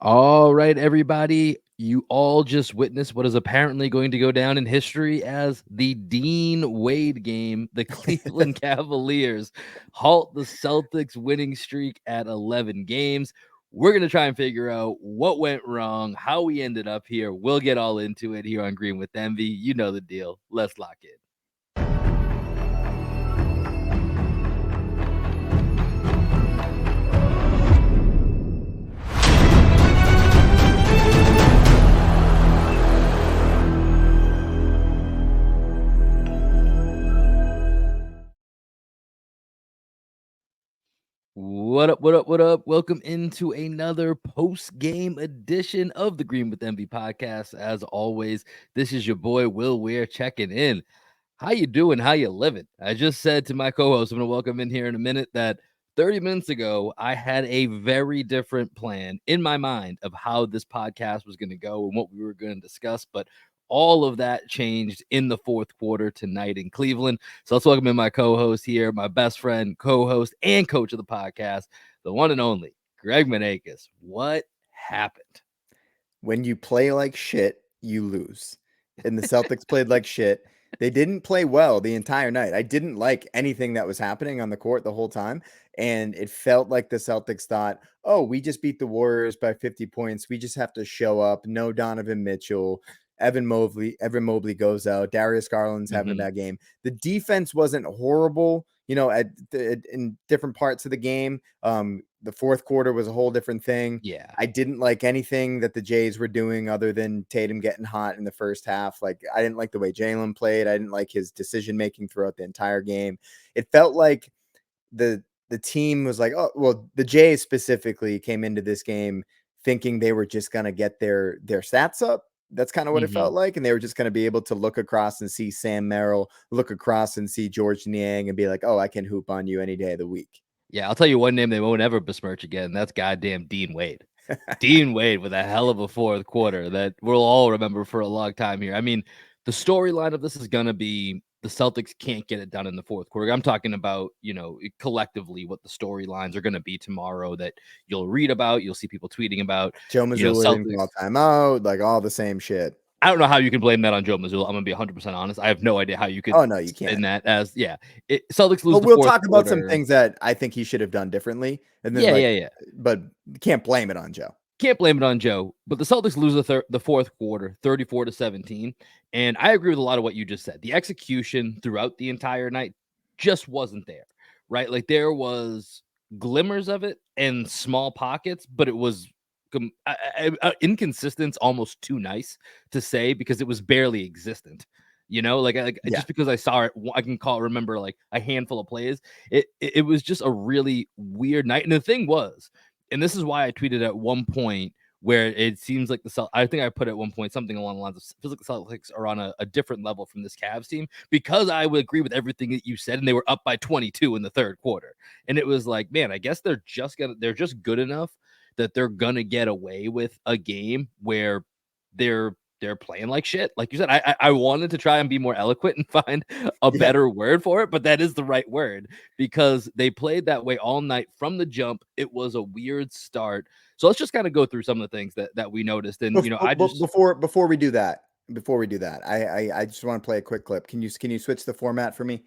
All right, everybody. You all just witnessed what is apparently going to go down in history as the Dean Wade game. The Cleveland Cavaliers halt the Celtics winning streak at 11 games. We're going to try and figure out what went wrong, how we ended up here. We'll get all into it here on Green with Envy. You know the deal. Let's lock in. What up, what up, what up? Welcome into another post-game edition of the Green with Envy podcast. As always, this is your boy Will Weir checking in. How you doing? How you living? I just said to my co-host, I'm going to welcome in here in a minute, that 30 minutes ago, I had a very different plan in my mind of how this podcast was going to go and what we were going to discuss, but all of that changed in the fourth quarter tonight in Cleveland. So let's welcome in my co-host here, my best friend, co-host, and coach of the podcast, the one and only Greg Manakis. What happened? When you play like shit, you lose. And the Celtics played like shit. They didn't play well the entire night. I didn't like anything that was happening on the court the whole time. And it felt like the Celtics thought, oh, we just beat the Warriors by 50 points. We just have to show up. No Donovan Mitchell. Evan Mobley goes out. Darius Garland's having a bad game. The defense wasn't horrible, in different parts of the game. The fourth quarter was a whole different thing. Yeah. I didn't like anything that the Jays were doing other than Tatum getting hot in the first half. Like, I didn't like the way Jalen played. I didn't like his decision-making throughout the entire game. It felt like the team was like, oh, well, the Jays specifically came into this game thinking they were just going to get their stats up. That's kind of what it felt like. And they were just going to be able to look across and see Sam Merrill, look across and see George Niang and be like, oh, I can hoop on you any day of the week. Yeah, I'll tell you one name they won't ever besmirch again. That's goddamn Dean Wade. Dean Wade with a hell of a fourth quarter that we'll all remember for a long time here. I mean, the storyline of this is going to be the Celtics can't get it done in the fourth quarter. I'm talking about, collectively what the storylines are going to be tomorrow that you'll read about. You'll see people tweeting about. Joe Mazzulla didn't call timeout, like all the same shit. I don't know how you can blame that on Joe Mazzulla. I'm going to be 100% honest. I have no idea how you could. Oh, no, you can't. In that as, Celtics lose. But we'll talk about some things that I think he should have done differently. And then, But can't blame it on Joe. Can't blame it on Joe, but the Celtics lose the fourth quarter, 34-17. And I agree with a lot of what you just said. The execution throughout the entire night just wasn't there, right? Like, there was glimmers of it in small pockets, but it was inconsistent, almost too nice to say, because it was barely existent. Just because I saw it, I can remember like a handful of plays. It was just a really weird night. And the thing was, and this is why I tweeted at one point where it seems like I think I put at one point something along the lines of, feels like the Celtics are on a different level from this Cavs team, because I would agree with everything that you said, and they were up by 22 in the third quarter. And it was like, man, I guess they're just good enough that they're gonna get away with a game where they're playing like shit. Like you said, I wanted to try and be more eloquent and find a better word for it, but that is the right word, because they played that way all night from the jump. It was a weird start. So let's just kind of go through some of the things that we noticed. And before we do that, I just want to play a quick clip. Can you switch the format for me?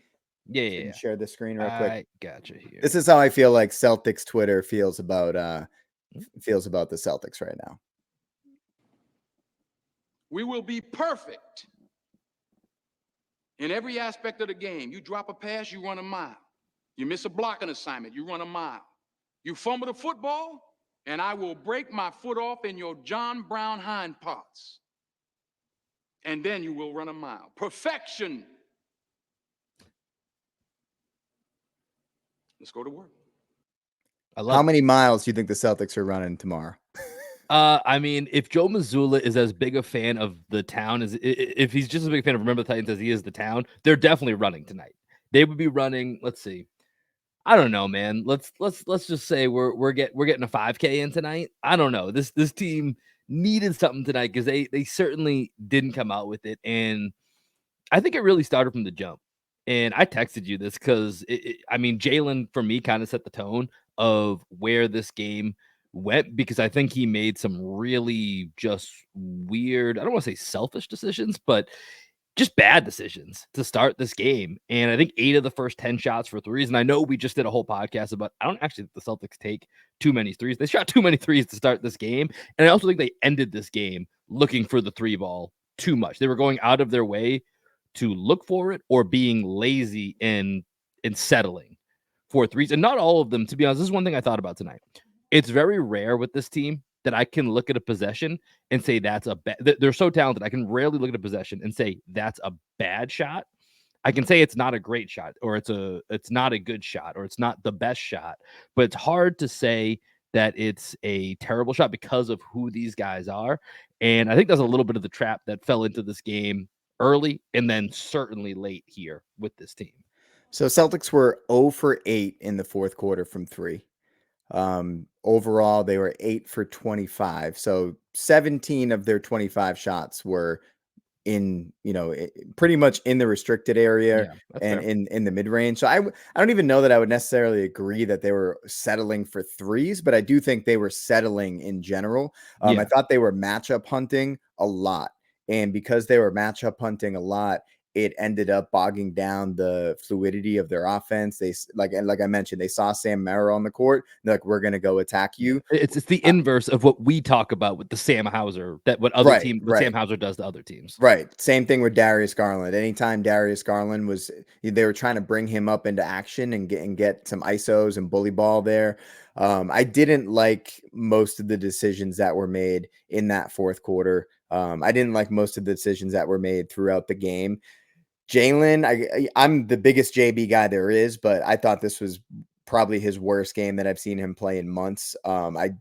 Yeah. Share the screen real quick. I gotcha here. This is how I feel like Celtics Twitter feels about the Celtics right now. We will be perfect in every aspect of the game. You drop a pass, you run a mile. You miss a blocking assignment, you run a mile. You fumble the football, and I will break my foot off in your John Brown hind parts. And then you will run a mile. Perfection. Let's go to work. How many miles do you think the Celtics are running tomorrow? I mean, if Joe Mazzulla is as big a fan of the town as if he's just as big a fan of Remember the Titans as he is the town, they're definitely running tonight. They would be running. Let's see. I don't know, man. Let's just say we're getting a 5K in tonight. I don't know. This team needed something tonight, because they certainly didn't come out with it, and I think it really started from the jump. And I texted you this because I mean, Jalen for me kind of set the tone of where this game went, because I think he made some really just weird, I don't want to say selfish decisions, but just bad decisions to start this game. And I think 8 of the first 10 shots for threes. And I know we just did a whole podcast about, I don't actually think the Celtics take too many threes. They shot too many threes to start this game. And I also think they ended this game looking for the three ball too much. They were going out of their way to look for it, or being lazy and settling for threes. And not all of them, to be honest. This is one thing I thought about tonight. It's very rare with this team that I can look at a possession and say that's a bad. They're so talented. I can rarely look at a possession and say that's a bad shot. I can say it's not a great shot, or it's not a good shot, or it's not the best shot. But it's hard to say that it's a terrible shot because of who these guys are. And I think that's a little bit of the trap that fell into this game early, and then certainly late here with this team. So Celtics were 0 for 8 in the fourth quarter from 3. Overall, they were 8 for 25. So 17 of their 25 shots were in, pretty much in the restricted area, and fair. in the mid range. So I don't even know that I would necessarily agree that they were settling for threes, but I do think they were settling in general. I thought they were matchup hunting a lot. And because they were matchup hunting a lot, it ended up bogging down the fluidity of their offense. They like I mentioned, they saw Sam Merrill on the court. They're like, we're going to go attack you. It's the inverse of what we talk about with the Sam Hauser, that what Sam Hauser does to other teams. Right. Same thing with Darius Garland. Anytime Darius Garland they were trying to bring him up into action and get some ISOs and bully ball there. I didn't like most of the decisions that were made in that fourth quarter. I didn't like most of the decisions that were made throughout the game. Jalen, I'm the biggest JB guy there is, but I thought this was probably his worst game that I've seen him play in months. I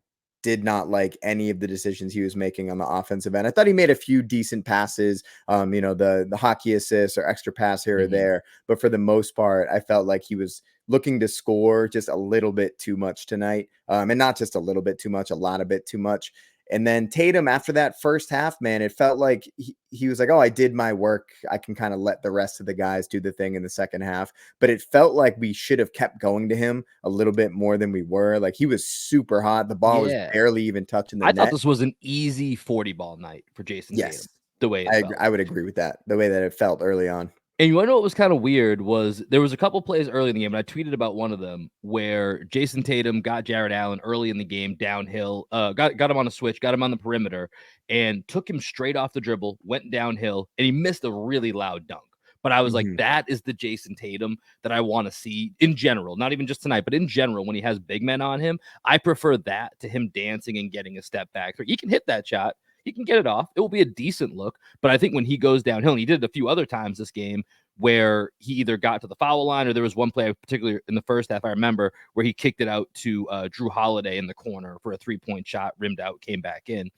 did not like any of the decisions he was making on the offensive end. I thought he made a few decent passes, the hockey assist or extra pass here or there. But for the most part, I felt like he was looking to score just a little bit too much tonight. And not just a little bit too much, a lot of bit too much. And then Tatum, after that first half, man, it felt like he was like, oh, I did my work. I can kind of let the rest of the guys do the thing in the second half. But it felt like we should have kept going to him a little bit more than we were. Like, he was super hot. The ball was barely even touching the net. I thought this was an easy 40 ball night for Jason Tatum. The way it felt. I would agree with that. The way that it felt early on. And you want to know what was kind of weird was there was a couple plays early in the game, and I tweeted about one of them where Jason Tatum got Jared Allen early in the game downhill, got him on a switch, got him on the perimeter, and took him straight off the dribble, went downhill, and he missed a really loud dunk. But I was like, that is the Jason Tatum that I want to see in general, not even just tonight, but in general, when he has big men on him. I prefer that to him dancing and getting a step back. He can hit that shot. He can get it off. It will be a decent look. But I think when he goes downhill, and he did it a few other times this game, where he either got to the foul line, or there was one play, particularly in the first half, I remember, where he kicked it out to Drew Holiday in the corner for a 3-point shot, rimmed out, came back in.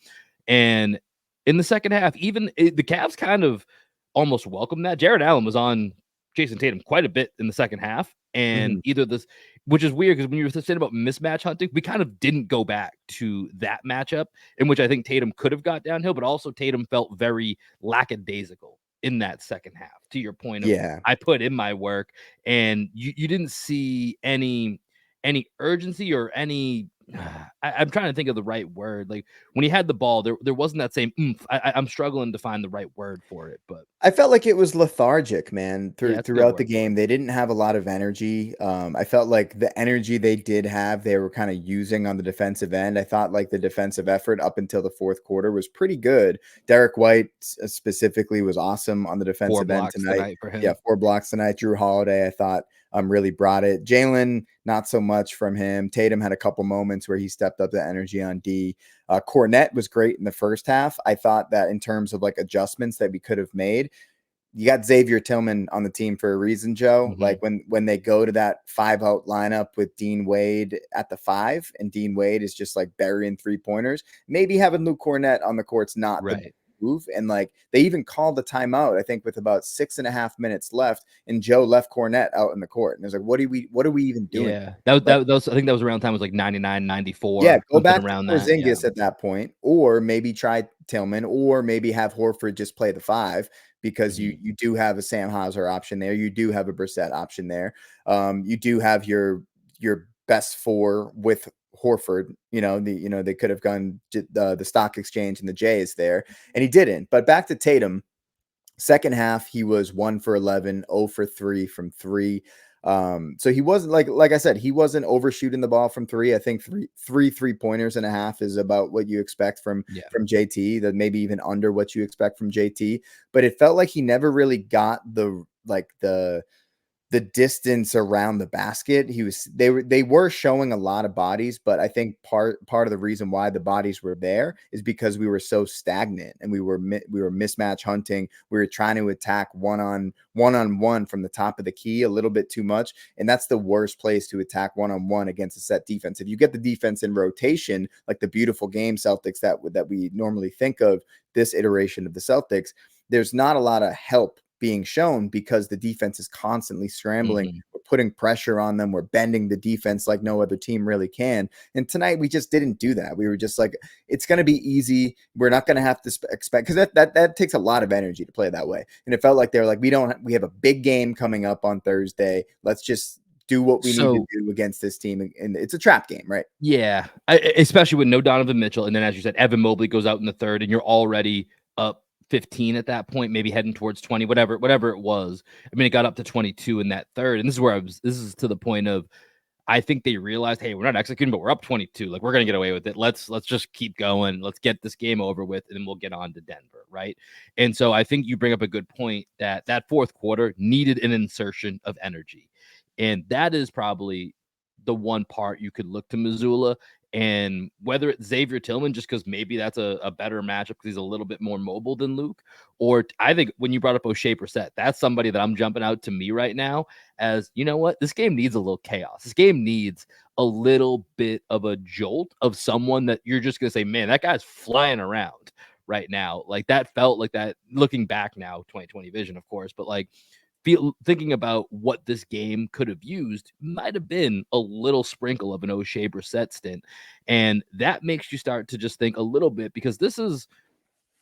And in the second half, even the Cavs kind of almost welcomed that. Jared Allen was on Jason Tatum quite a bit in the second half. And either this, which is weird because when you were saying about mismatch hunting, we kind of didn't go back to that matchup in which I think Tatum could have got downhill, but also Tatum felt very lackadaisical in that second half, to your point of, I put in my work, and you didn't see any urgency or any, I'm trying to think of the right word. Like, when he had the ball, there wasn't that same oomph. I'm struggling to find the right word for it, but I felt like it was lethargic, man, throughout the game. They didn't have a lot of energy. I felt like the energy they did have, they were kind of using on the defensive end. I thought like the defensive effort up until the fourth quarter was pretty good. Derek White specifically was awesome on the defensive end tonight. For him. Yeah, 4 blocks tonight. Drew Holiday, I thought, really brought it. Jalen, not so much from him. Tatum had a couple moments where he stepped up the energy on D. Cornette was great in the first half. I thought that in terms of like adjustments that we could have made, you got Xavier Tillman on the team for a reason, Joe. Like when they go to that 5-out lineup with Dean Wade at the 5, and Dean Wade is just like burying 3-pointers, maybe having Luke Cornette on the court's not the move. And like, they even called the timeout, I think, with about 6.5 minutes left, and Joe left Cornette out in the court. And it was like, what are we even doing? Yeah, that was, I think that was around time, was like 99, 94. Yeah, go back around to Porzingis at that point, or maybe try Tillman, or maybe have Horford just play the 5, because you do have a Sam Hauser option there. You do have a Brissett option there. You do have your best 4 with Horford. They could have gone the stock exchange and the Jays there, and he didn't. But back to Tatum. Second half, he was 1 for 11, 0 for 3 from 3. So he wasn't like I said, he wasn't overshooting the ball from 3. I think three pointers and a half is about what you expect from JT, that maybe even under what you expect from JT. But it felt like he never really got the distance around the basket. They were showing a lot of bodies, but I think part of the reason why the bodies were there is because we were so stagnant and we were mismatch hunting. We were trying to attack one on one from the top of the key a little bit too much, and that's the worst place to attack one-on-one against a set defense. If you get the defense in rotation, like the beautiful game Celtics that we normally think of, this iteration of the Celtics, there's not a lot of help being shown because the defense is constantly scrambling. We're putting pressure on them. We're bending the defense like no other team really can. And tonight we just didn't do that. We were just like, it's going to be easy. We're not going to have to expect, because that takes a lot of energy to play that way. And it felt like they were like, we have a big game coming up on Thursday. Let's just do what we need to do against this team. And it's a trap game, right? Yeah. Especially with no Donovan Mitchell. And then, as you said, Evan Mobley goes out in the third and you're already up 15 at that point, maybe heading towards 20, whatever it was. I mean, it got up to 22 in that third. And this is to the point of, I think they realized, hey, we're not executing, but we're up 22. Like, we're going to get away with it. Let's just keep going. Let's get this game over with, and then we'll get on to Denver, right? And so I think you bring up a good point that fourth quarter needed an insertion of energy. And that is probably the one part you could look to Missoula. And whether it's Xavier Tillman, just because maybe that's a better matchup because he's a little bit more mobile than Luke, or I think when you brought up O'Shea Brissett, that's somebody that I'm jumping out to me right now as, you know what, this game needs a little chaos. This game needs a little bit of a jolt of someone that you're just going to say, man, that guy's flying around right now. Like, that felt like that, looking back now, 2020 vision, of course, but like, thinking about what this game could have used might have been a little sprinkle of an O'Shea Brissett stint. And that makes you start to just think a little bit, because this is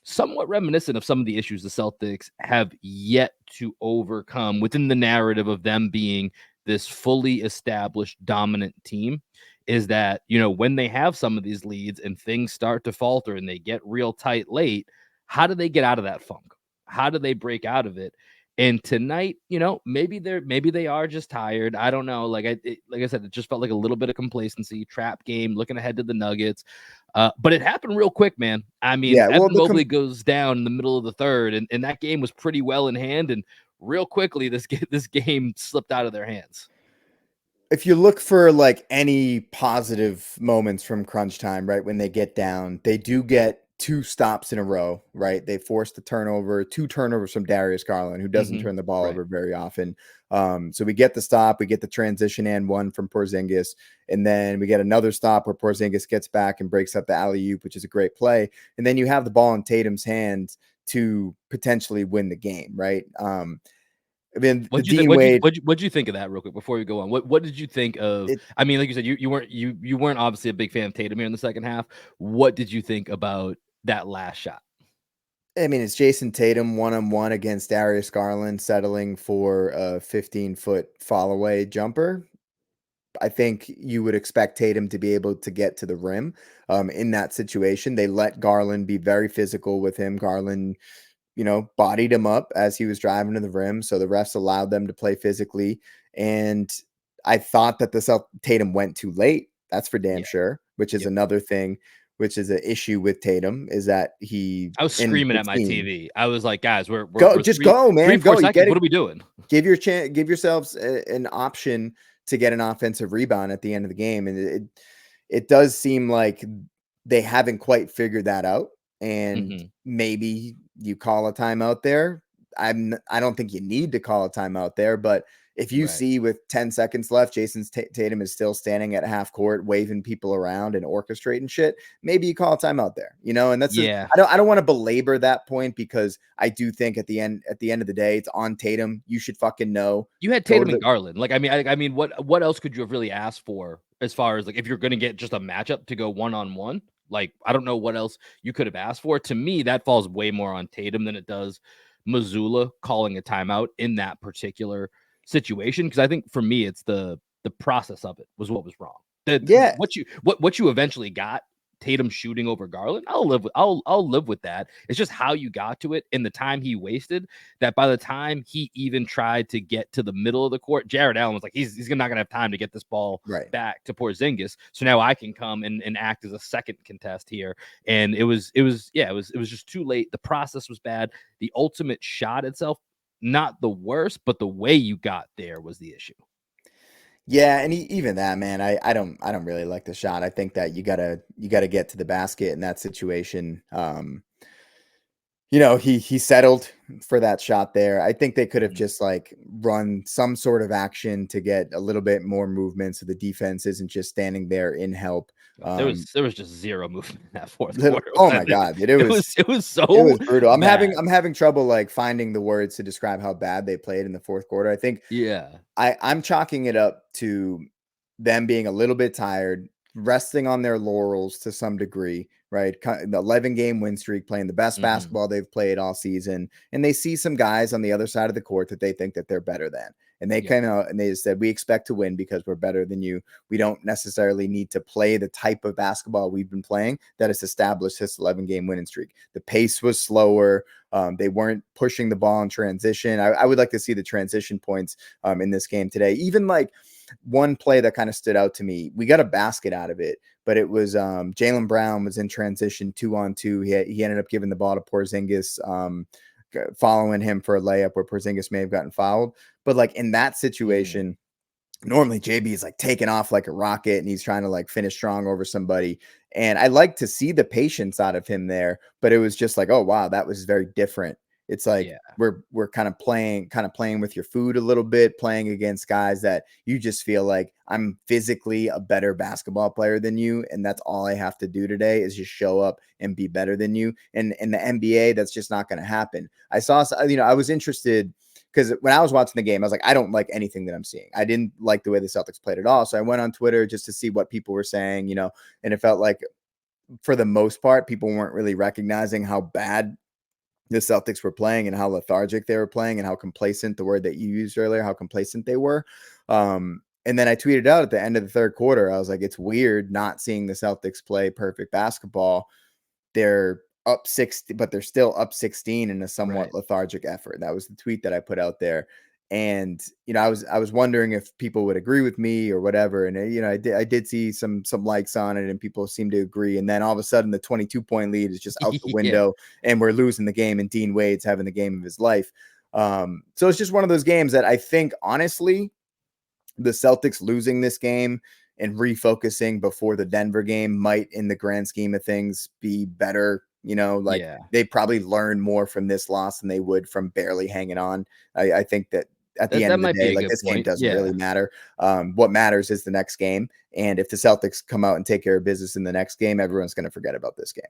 somewhat reminiscent of some of the issues the Celtics have yet to overcome within the narrative of them being this fully established dominant team. Is that, when they have some of these leads and things start to falter and they get real tight late, how do they get out of that funk? How do they break out of it? And tonight, maybe they are just tired. I don't know. Like I said, it just felt like a little bit of complacency, trap game, looking ahead to the Nuggets. But it happened real quick, man. I mean, Evan Mobley goes down in the middle of the third, and that game was pretty well in hand. And real quickly, this game slipped out of their hands. If you look for like any positive moments from crunch time, right, when they get down, they do get 2 stops in a row, right? They forced the 2 turnovers from Darius Garland, who doesn't turn the ball over very often. So we get the stop, we get the transition and 1 from Porzingis, and then we get another stop where Porzingis gets back and breaks up the alley-oop, which is a great play. And then you have the ball in Tatum's hands to potentially win the game, right? I mean, what'd you think of that real quick before we go on? What did you think of? I mean, like you said, you weren't obviously a big fan of Tatum here in the second half. What did you think about that last shot? I mean, it's Jason Tatum 1-on-1 against Darius Garland, settling for a 15-foot fall away jumper. I think you would expect Tatum to be able to get to the rim in that situation. They let Garland be very physical with him. Garland, bodied him up as he was driving to the rim. So the refs allowed them to play physically. And I thought that Tatum went too late. That's for damn sure, which is another thing, which is an issue with Tatum, is that I was screaming at my TV. I was like, guys, we're go, man. 3-4 seconds. What are we doing? Give yourselves an option to get an offensive rebound at the end of the game. And it does seem like they haven't quite figured that out. And maybe you call a timeout there. I don't think you need to call a timeout there, but if you see with 10 seconds left, Jason Tatum is still standing at half court, waving people around and orchestrating shit, maybe you call a timeout there, and that's I don't want to belabor that point, because I do think at the end of the day, it's on Tatum. You should fucking know. You had Tatum and Garland. Like, I mean, what else could you have really asked for as far as like if you're going to get just a matchup to go 1-on-1? Like, I don't know what else you could have asked for. To me, that falls way more on Tatum than it does Missoula calling a timeout in that particular situation. Because I think for me, it's the process of it was what was wrong. Yeah. What you eventually got, Tatum shooting over Garland, I'll live with that. It's just how you got to it and the time he wasted. That by the time he even tried to get to the middle of the court, Jared Allen was like, he's not gonna have time to get this ball Right. back to Porzingis. So now I can come and act as a second contest here. And it was just too late. The process was bad. The ultimate shot itself, not the worst, but the way you got there was the issue. Yeah, and even that, man, I don't really like the shot. I think that you gotta get to the basket in that situation. He settled for that shot there. I think they could have just like run some sort of action to get a little bit more movement so the defense isn't just standing there in help. There was just zero movement in that fourth Little, quarter. oh my God, dude, It was so it was brutal. I'm bad. having trouble like finding the words to describe how bad they played in the fourth quarter. I think Yeah. I'm chalking it up to them being a little bit tired, resting on their laurels to some degree, right? The 11-game win streak, playing the best basketball they've played all season, and they see some guys on the other side of the court that they think that they're better than. And they just said, we expect to win because we're better than you. We don't necessarily need to play the type of basketball we've been playing that has established this 11-game winning streak. The pace was slower. They weren't pushing the ball in transition. I would like to see the transition points in this game today. Even like one play that kind of stood out to me, we got a basket out of it, but it was Jaylen Brown was in transition 2-on-2. He ended up giving the ball to Porzingis, following him for a layup where Porzingis may have gotten fouled. But like in that situation, normally JB is like taking off like a rocket and he's trying to like finish strong over somebody. And I like to see the patience out of him there, but it was just like, oh wow, that was very different. It's like we're kind of playing with your food a little bit, playing against guys that you just feel like I'm physically a better basketball player than you, and that's all I have to do today is just show up and be better than you. And in the NBA, that's just not going to happen. I was interested because when I was watching the game, I was like, I don't like anything that I'm seeing. I didn't like the way the Celtics played at all. So I went on Twitter just to see what people were saying, and it felt like for the most part, people weren't really recognizing how bad the Celtics were playing and how lethargic they were playing and how complacent, the word that you used earlier, how complacent they were. And then I tweeted out at the end of the third quarter, I was like, it's weird not seeing the Celtics play perfect basketball. They're up 60, but they're still up 16 in a somewhat lethargic effort. That was the tweet that I put out there. And, I was wondering if people would agree with me or whatever. And, I did see some likes on it and people seem to agree. And then all of a sudden the 22-point lead is just out the window and we're losing the game and Dean Wade's having the game of his life. So it's just one of those games that I think, honestly, the Celtics losing this game and refocusing before the Denver game might, in the grand scheme of things, be better. They probably learn more from this loss than they would from barely hanging on. I think that at the end of the day, like, this game doesn't really matter. What matters is the next game. And if the Celtics come out and take care of business in the next game, everyone's going to forget about this game.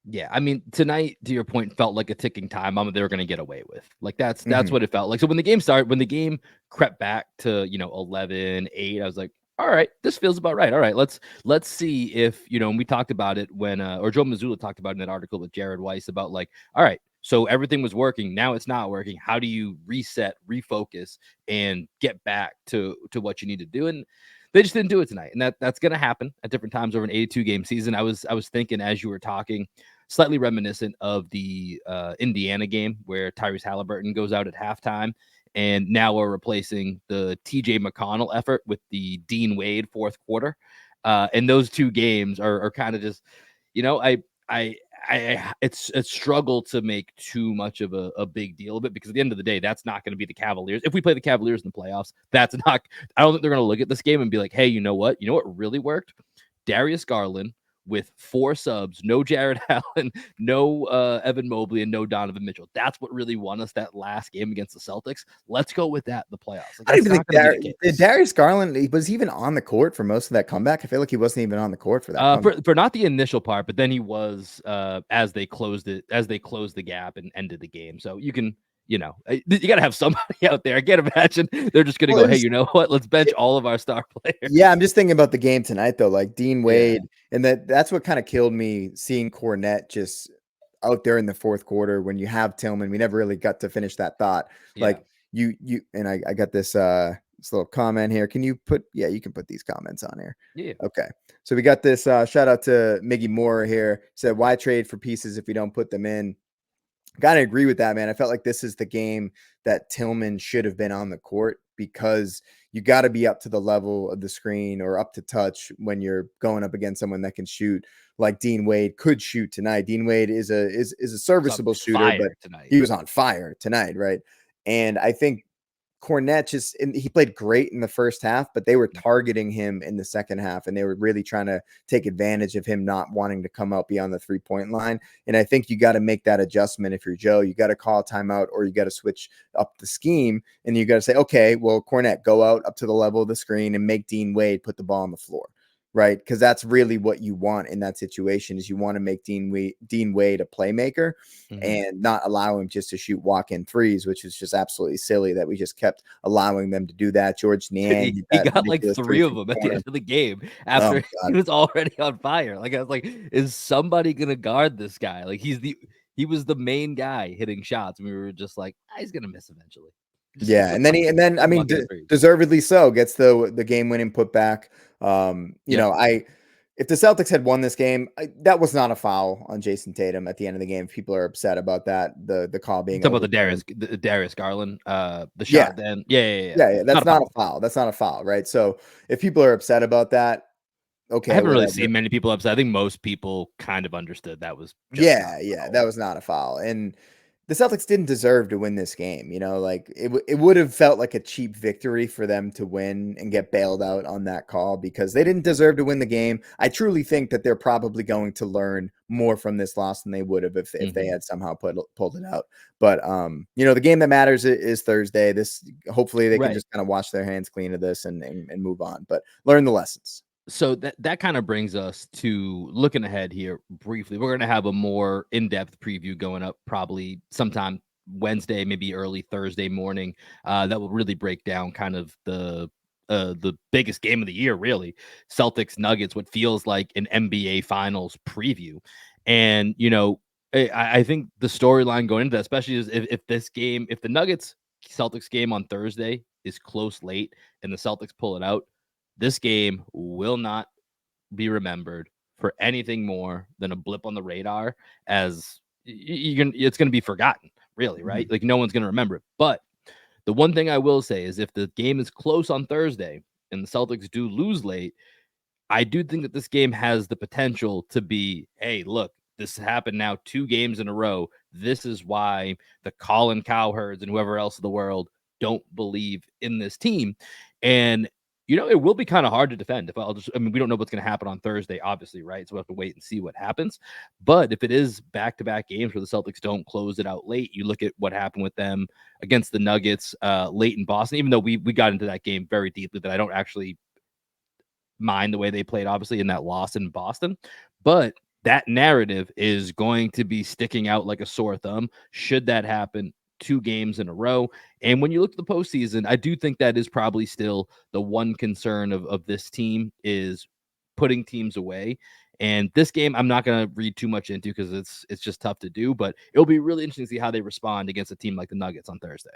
Yeah, I mean, tonight, to your point, felt like a ticking time bomb they were going to get away with. Like that's what it felt like. So when the game started, when the game crept back to 11-8, I was like, all right, this feels about right. All right, let's see if and we talked about it when or Joe Mazzulla talked about in that article with Jared Weiss about like, all right, so everything was working, now it's not working. How do you reset, refocus, and get back to what you need to do? And they just didn't do it tonight, and that's going to happen at different times over an 82-game season. I was thinking as you were talking, slightly reminiscent of the Indiana game where Tyrese Halliburton goes out at halftime, and now we're replacing the TJ McConnell effort with the Dean Wade fourth quarter. And those two games are kind of just, it's a struggle to make too much of a big deal of it, because at the end of the day, that's not going to be the Cavaliers. If we play the Cavaliers in the playoffs, that's not, I don't think they're going to look at this game and be like, hey, you know what really worked? Darius Garland with 4 subs, no Jared Allen, no Evan Mobley, and no Donovan Mitchell. That's what really won us that last game against the Celtics. Let's go with that in the playoffs. Like, I don't even think Darius Garland, he was even on the court for most of that comeback. I feel like he wasn't even on the court for that. For not the initial part, but then he was as they closed the gap and ended the game. So you can, you got to have somebody out there. I can't imagine they're just going to go, hey, you know what? Let's bench all of our star players. Yeah, I'm just thinking about the game tonight, though, like Dean Wade. And that's what kind of killed me, seeing Cornette just out there in the fourth quarter when you have Tillman. We never really got to finish that thought. Like you and I got this this little comment here. Can you put, you can put these comments on here. Yeah. Okay. So we got this shout out to Miggy Moore here. Said, why trade for pieces if we don't put them in? Gotta agree with that, man. I felt like this is the game that Tillman should have been on the court, because you got to be up to the level of the screen or up to touch when you're going up against someone that can shoot like Dean Wade could shoot tonight. Dean Wade is a serviceable shooter, but tonight. He was on fire tonight, right? And I think Kornet he played great in the first half, but they were targeting him in the second half, and they were really trying to take advantage of him not wanting to come out beyond the 3-point line. And I think you got to make that adjustment. If you're Joe, you got to call a timeout, or you got to switch up the scheme, and you got to say, okay, well, Kornet, go out up to the level of the screen and make Dean Wade put the ball on the floor. Right, because that's really what you want in that situation, is you want to make Dean Wade a playmaker, and not allow him just to shoot walk-in threes, which is just absolutely silly that we just kept allowing them to do that. George Niang, he got like 3 of them at the end of the game after he was already on fire. Like, I was like, is somebody gonna guard this guy? Like, he was the main guy hitting shots, and we were just like, he's gonna miss eventually. Yeah, and then I mean, deservedly so, gets the game-winning putback. You know, if the Celtics had won this game, that was not a foul on Jason Tatum at the end of the game. People are upset about that. The call being about the Darius Garland, the shot. Then that's not a foul. That's not a foul, right? So if people are upset about that, okay, I haven't really seen many people upset. I think most people kind of understood that was that was not a foul. And the Celtics didn't deserve to win this game. You know, like it would have felt like a cheap victory for them to win and get bailed out on that call, because they didn't deserve to win the game. I truly think that they're probably going to learn more from this loss than they would have if they had somehow pulled it out. But you know, the game that matters is Thursday. Hopefully they can just kind of wash their hands clean of this and move on, but learn the lessons. So that kind of brings us to looking ahead here briefly. We're going to have a more in-depth preview going up probably sometime Wednesday, maybe early Thursday morning. That will really break down kind of the biggest game of the year, really. Celtics Nuggets, what feels like an NBA Finals preview. And, you know, I think the storyline going into that, especially is if the Nuggets Celtics game on Thursday is close late and the Celtics pull it out, this game will not be remembered for anything more than a blip on the radar, as it's going to be forgotten, really, right? Like, no one's going to remember it. But the one thing I will say is, if the game is close on Thursday and the Celtics do lose late, I do think that this game has the potential to be, hey, look, this happened now 2 games in a row. This is why the Colin Cowherds and whoever else in the world don't believe in this team. And you know, it will be kind of hard to defend. I mean, we don't know what's going to happen on Thursday, obviously, right? So we'll have to wait and see what happens. But if it is back-to-back games where the Celtics don't close it out late, you look at what happened with them against the Nuggets late in Boston, even though we got into that game very deeply, that I don't actually mind the way they played, obviously, in that loss in Boston. But that narrative is going to be sticking out like a sore thumb should that happen 2 games in a row. And when you look at the postseason, I do think that is probably still the one concern of this team, is putting teams away. And this game, I'm not going to read too much into, because it's just tough to do, but it'll be really interesting to see how they respond against a team like the Nuggets on Thursday.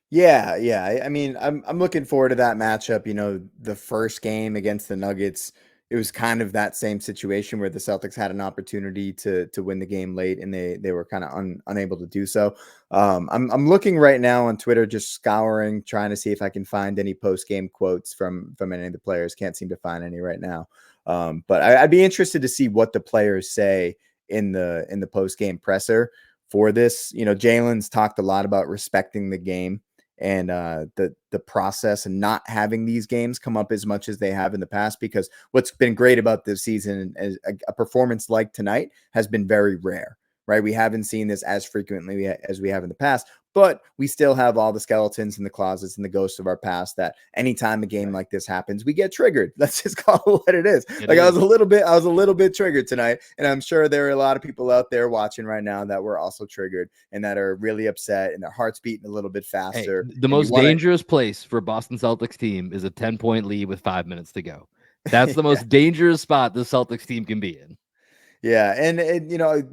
Yeah. I mean, I'm looking forward to that matchup. You know, the first game against the Nuggets, it was kind of that same situation where the Celtics had an opportunity to win the game late, and they were kind of unable to do so. I'm looking right now on Twitter, just scouring, trying to see if I can find any post-game quotes from any of the players. Can't seem to find any right now. But I'd be interested to see what the players say in the post-game presser for this. You know, Jalen's talked a lot about respecting the game and the process, and not having these games come up as much as they have in the past, because what's been great about this season is a performance like tonight has been very rare, right? We haven't seen this as frequently as we have in the past, but we still have all the skeletons in the closets and the ghosts of our past that anytime a game like this happens, we get triggered. Let's just call it what it is. I was a little bit triggered tonight, and I'm sure there are a lot of people out there watching right now that were also triggered and that are really upset, and their heart's beating a little bit faster. Hey, the most dangerous place for a Boston Celtics team is a 10-point lead with 5 minutes to go. That's the most dangerous spot the Celtics team can be in. Yeah, and you know,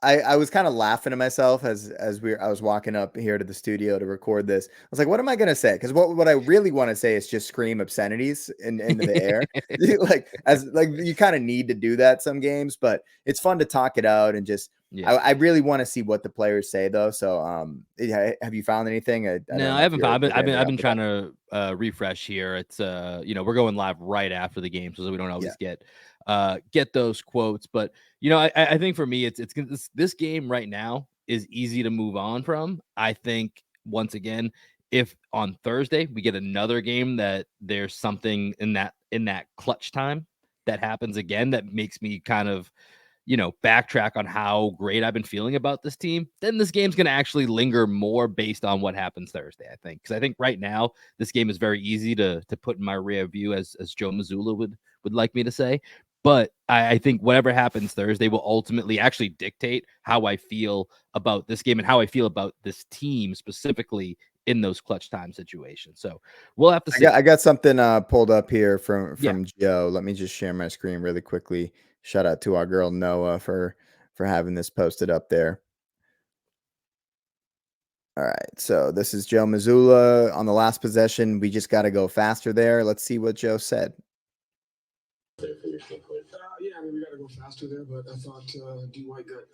I was kind of laughing to myself as I was walking up here to the studio to record this. I was like, what am I gonna say? Because what I really want to say is just scream obscenities into the air. Like you kind of need to do that some games, but it's fun to talk it out and just I really want to see what the players say though. So have you found anything? No, I haven't found. I've been trying to refresh here. It's we're going live right after the game, so we don't always get those quotes. But I think for me, it's this game right now is easy to move on from. I think once again, if on Thursday we get another game that there's something in that clutch time that happens again that makes me kind of backtrack on how great I've been feeling about this team, then this game's going to actually linger more based on what happens Thursday, I think. Because I think right now, this game is very easy to put in my rear view, as Joe Mazzulla would like me to say. But I think whatever happens Thursday will ultimately actually dictate how I feel about this game and how I feel about this team specifically in those clutch time situations. So we'll have to see. I got something pulled up here from Joe. Let me just share my screen really quickly. Shout out to our girl Noah for having this posted up there. All right, so this is Joe Mazzulla on the last possession. We just got to go faster there. Let's see what Joe said. Yeah, I mean, we got to go faster there, but I thought D White got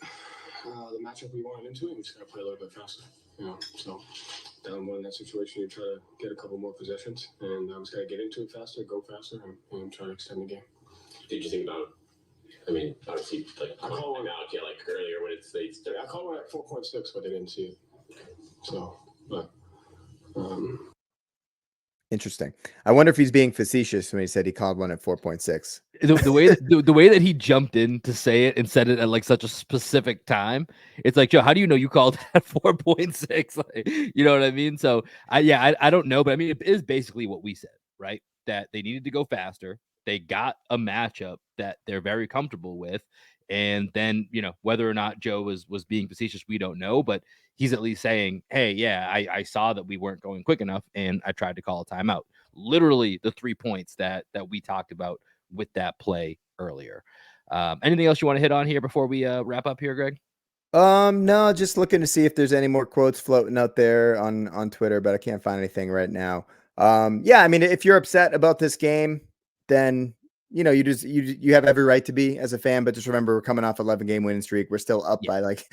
the matchup we wanted into, and we just got to play a little bit faster. So down one in that situation, you try to get a couple more possessions, and I just got to get into it faster, go faster, and try to extend the game. Did you think about? I mean, obviously, like I call one out, like earlier when it's I called one at 4.6, but they didn't see it. So, but interesting. I wonder if he's being facetious when he said he called one at 4.6. The way that he jumped in to say it and said it at like such a specific time, it's like, Joe, how do you know you called at 4.6? Like, you know what I mean? So I don't know, but I mean, it is basically what we said, right? That they needed to go faster. They got a matchup that they're very comfortable with. And then, whether or not Joe was being facetious, we don't know, but he's at least saying, hey, yeah, I saw that we weren't going quick enough and I tried to call a timeout. Literally the 3 points that we talked about with that play earlier. Anything else you want to hit on here before we wrap up here, Greg? No, just looking to see if there's any more quotes floating out there on Twitter, but I can't find anything right now. I mean, if you're upset about this game, then you have every right to be as a fan, but just remember we're coming off 11-game winning streak. We're still up by like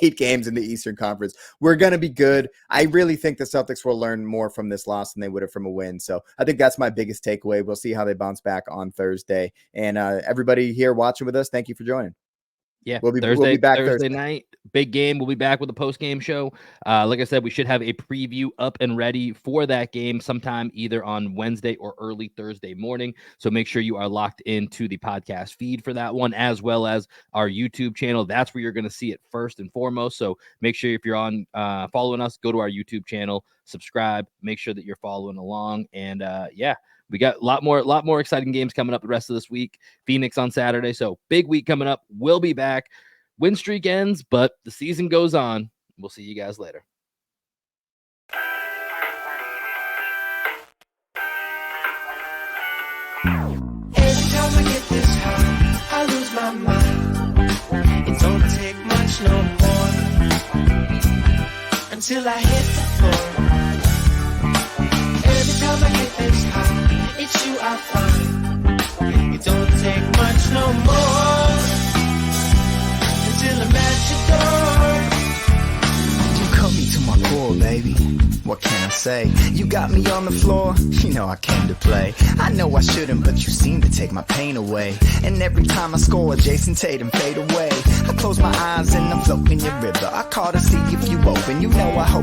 8 games in the Eastern Conference. We're going to be good. I really think the Celtics will learn more from this loss than they would have from a win. So I think that's my biggest takeaway. We'll see how they bounce back on Thursday. And everybody here watching with us, thank you for joining. Yeah, we'll be back Thursday night. Big game. We'll be back with a post-game show. Like I said, we should have a preview up and ready for that game sometime either on Wednesday or early Thursday morning. So make sure you are locked into the podcast feed for that one, as well as our YouTube channel. That's where you're going to see it first and foremost. So make sure if you're on following us, go to our YouTube channel, subscribe, make sure that you're following along. And we got a lot more exciting games coming up the rest of this week. Phoenix on Saturday. So big week coming up. We'll be back. Win streak ends, but the season goes on. We'll see you guys later. Every time I get this high, I lose my mind. It don't take much no more until I hit the floor. Every time I get this high, it's you I find. It don't take much no more until I'm at your door. You cut me to my core, baby. What can I say? You got me on the floor, you know I came to play. I know I shouldn't, but you seem to take my pain away. And every time I score, Jason Tatum fade away. I close my eyes and I'm floating your river. I call to see if you open, you know I hope